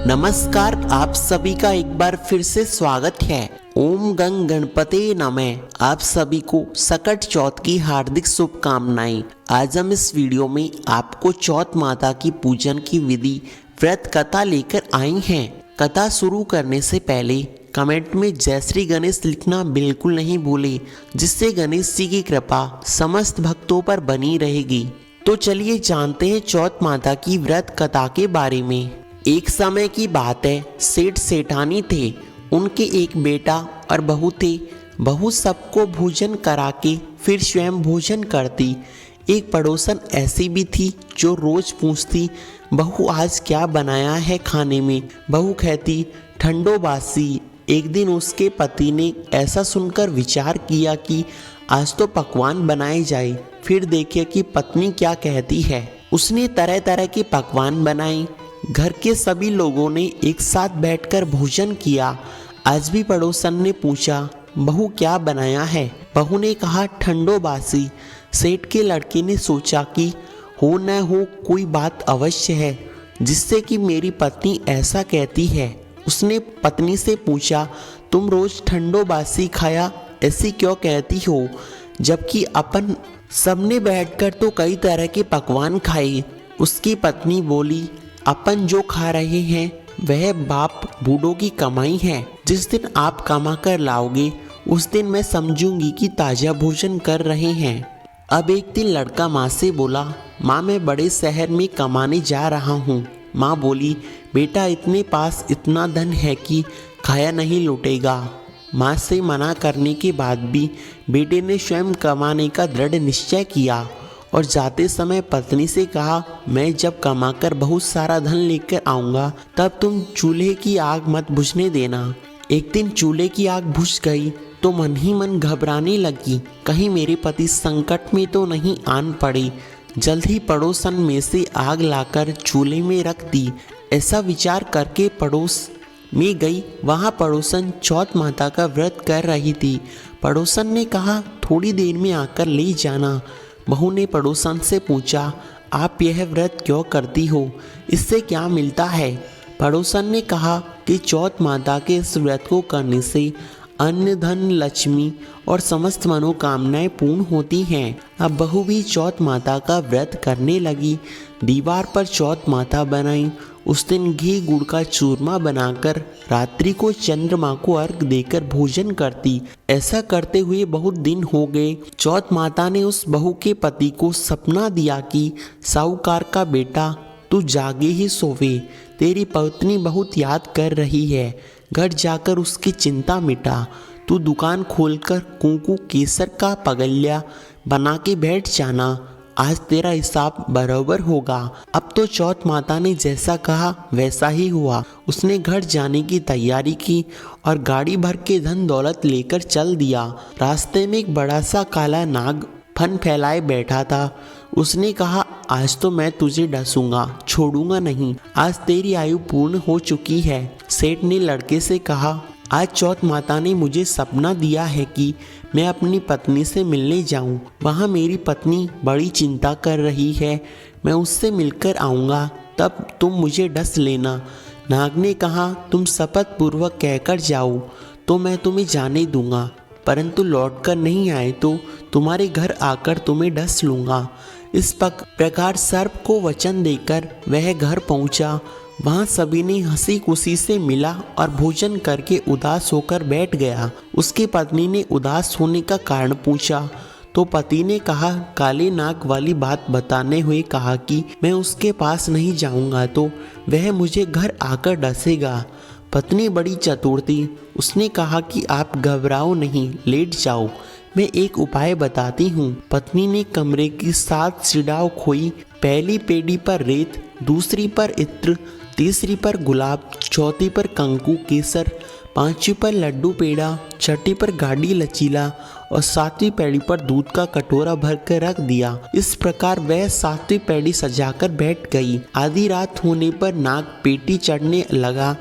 नमस्कार, आप सभी का एक बार फिर से स्वागत है। ओम गंग गणपते नमः। आप सभी को सकट चौथ की हार्दिक शुभकामनाएं। आज हम इस वीडियो में आपको चौथ माता की पूजन की विधि व्रत कथा लेकर आए हैं। कथा शुरू करने से पहले कमेंट में जय श्री गणेश लिखना बिल्कुल नहीं भूलें, जिससे गणेश जी की कृपा समस्त भक्तों पर बनी रहेगी। तो चलिए जानते हैं चौथ माता की व्रत कथा के बारे में। एक समय की बात है, सेठ सेठानी थे। उनके एक बेटा और बहू थे। बहू सबको भोजन करा के फिर स्वयं भोजन करती। एक पड़ोसन ऐसी भी थी जो रोज पूछती, बहू आज क्या बनाया है खाने में। बहू कहती, ठंडो बासी। एक दिन उसके पति ने ऐसा सुनकर विचार किया कि आज तो पकवान बनाए जाए, फिर देखे कि पत्नी क्या कहती है। उसने तरह तरह के पकवान बनाए। घर के सभी लोगों ने एक साथ बैठकर भोजन किया। आज भी पड़ोसन ने पूछा, बहू क्या बनाया है। बहू ने कहा, ठंडो बासी। सेठ के लड़के ने सोचा कि हो न हो कोई बात अवश्य है जिससे कि मेरी पत्नी ऐसा कहती है। उसने पत्नी से पूछा, तुम रोज ठंडो बासी खाया ऐसी क्यों कहती हो, जबकि अपन सबने बैठकर तो कई तरह के पकवान खाए। उसकी पत्नी बोली, अपन जो खा रहे हैं वह बाप बूढ़ों की कमाई है। जिस दिन आप कमा कर लाओगे उस दिन मैं समझूंगी कि ताजा भोजन कर रहे हैं। अब एक दिन लड़का माँ से बोला, माँ मैं बड़े शहर में कमाने जा रहा हूँ। माँ बोली, बेटा इतने पास इतना धन है कि खाया नहीं लुटेगा। माँ से मना करने के बाद भी बेटे ने स्वयं कमाने का दृढ़ निश्चय किया और जाते समय पत्नी से कहा, मैं जब कमाकर बहुत सारा धन लेकर आऊँगा तब तुम चूल्हे की आग मत बुझने देना। एक दिन चूल्हे की आग बुझ गई तो मन ही मन घबराने लगी, कहीं मेरे पति संकट में तो नहीं आन पड़े। जल्द ही पड़ोसन में से आग लाकर चूल्हे में रख दी। ऐसा विचार करके पड़ोस में गई। वहाँ पड़ोसन चौथ माता का व्रत कर रही थी। पड़ोसन ने कहा, थोड़ी देर में आकर ले जाना। बहू ने पड़ोसन से पूछा, आप यह व्रत क्यों करती हो, इससे क्या मिलता है। पड़ोसन ने कहा कि चौथ माता के इस व्रत को करने से अन्न धन लक्ष्मी और समस्त मनोकामनाएं पूर्ण होती हैं। अब बहू भी चौथ माता का व्रत करने लगी। दीवार पर चौथ माता बनाई। उस दिन घी गुड़ का चूरमा बनाकर रात्रि को चंद्रमा को अर्घ देकर भोजन करती। ऐसा करते हुए बहुत दिन हो गए। चौथ माता ने उस बहू के पति को सपना दिया कि साहूकार का बेटा तू जागे ही सोवे, तेरी पत्नी बहुत याद कर रही है। घर जाकर उसकी चिंता मिटा। तू दुकान खोलकर कुंकू केसर का पगल्या बना के बैठ जाना। आज तेरा हिसाब बराबर होगा। अब तो चौथ माता ने जैसा कहा वैसा ही हुआ। उसने घर जाने की तैयारी की और गाड़ी भर के धन दौलत लेकर चल दिया। रास्ते में एक बड़ा सा काला नाग फन फैलाए बैठा था। उसने कहा, आज तो मैं तुझे डसूंगा, छोड़ूंगा नहीं। आज तेरी आयु पूर्ण हो चुकी है। सेठ ने लड़के से कहा, आज चौथ माता ने मुझे सपना दिया है कि मैं अपनी पत्नी से मिलने जाऊं। वहाँ मेरी पत्नी बड़ी चिंता कर रही है। मैं उससे मिलकर आऊँगा, तब तुम मुझे डस लेना। नाग ने कहा, तुम शपथ पूर्वक कहकर जाओ तो मैं तुम्हें जाने दूंगा, परंतु लौटकर नहीं आए तो तुम्हारे घर आकर तुम्हें डस लूँगा। इस प्रकार सर्प को वचन देकर वह घर पहुँचा। वहाँ सभी ने हंसी खुशी से मिला और भोजन करके उदास होकर बैठ गया। उसकी पत्नी ने उदास होने का कारण पूछा तो पति ने कहा, काले नाग वाली बात बताने हुए कहा कि मैं उसके पास नहीं जाऊंगा तो वह मुझे घर आकर डसेगा। पत्नी बड़ी चतुर थी। उसने कहा कि आप घबराओ नहीं, लेट जाओ, मैं एक उपाय बताती हूँ। पत्नी ने कमरे की 7 सिडाव खोई। पहली पेड़ी पर रेत, दूसरी पर इत्र, तीसरी पर गुलाब, चौथी पर कंकु केसर, पांचवी पर लड्डू पेड़ा, छठी पर गाड़ी लचीला और 7वीं पेड़ी पर दूध का कटोरा भर कर रख दिया। इस प्रकार वह 7वीं पेड़ी सजाकर बैठ गई। आधी रात होने पर नाग पेटी चढ़ने लगा।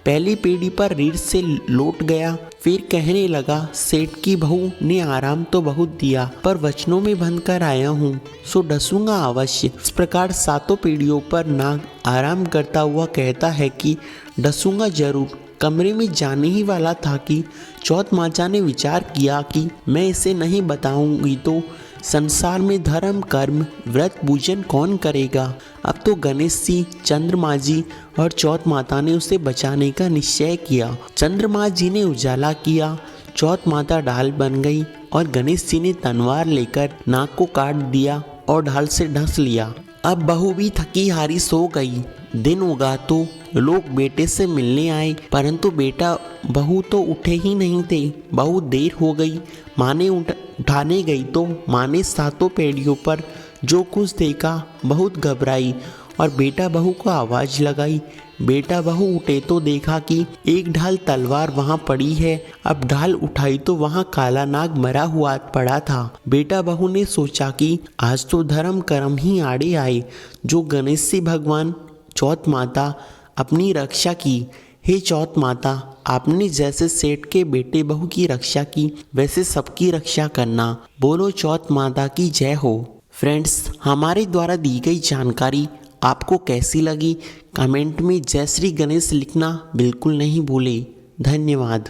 पहली पीढ़ी पर रीढ़ से लौट गया। फिर कहने लगा, सेठ की बहू ने आराम तो बहुत दिया, पर वचनों में बंध कर आया हूँ, सो डसूंगा अवश्य। इस प्रकार 7 पीढ़ियों पर नाग आराम करता हुआ कहता है कि डसूंगा जरूर। कमरे में जाने ही वाला था कि चौथ माता ने विचार किया कि मैं इसे नहीं बताऊंगी तो संसार में धर्म कर्म व्रत पूजन कौन करेगा। अब तो गणेश जी, चंद्रमा जी और चौथ माता ने उसे बचाने का निश्चय किया। चंद्रमा जी ने उजाला किया, चौथ माता ढाल बन गई और गणेश जी ने तलवार लेकर नाक को काट दिया और ढाल से ढस लिया। अब बहू भी थकी हारी सो गई। दिन उगा तो लोग बेटे से मिलने आए, परंतु बेटा बहू तो उठे ही नहीं थे। बहुत देर हो गई। माँ ने उठाने गई तो माँ ने सातों पेड़ियों पर जो कुछ देखा बहुत घबराई और बेटा बहू को आवाज़ लगाई। बेटा बहू उठे तो देखा कि एक ढाल तलवार वहाँ पड़ी है। अब ढाल उठाई तो वहाँ काला नाग मरा हुआ पड़ा था। बेटा बहू ने सोचा कि आज तो धर्म कर्म ही आड़े आए। जो गणेश जी भगवान, चौथ माता अपनी रक्षा की। हे चौथ माता, आपने जैसे सेठ के बेटे बहू की रक्षा की वैसे सबकी रक्षा करना। बोलो चौथ माता की जय हो। फ्रेंड्स, हमारे द्वारा दी गई जानकारी आपको कैसी लगी? कमेंट में जय श्री गणेश लिखना बिल्कुल नहीं भूले। धन्यवाद।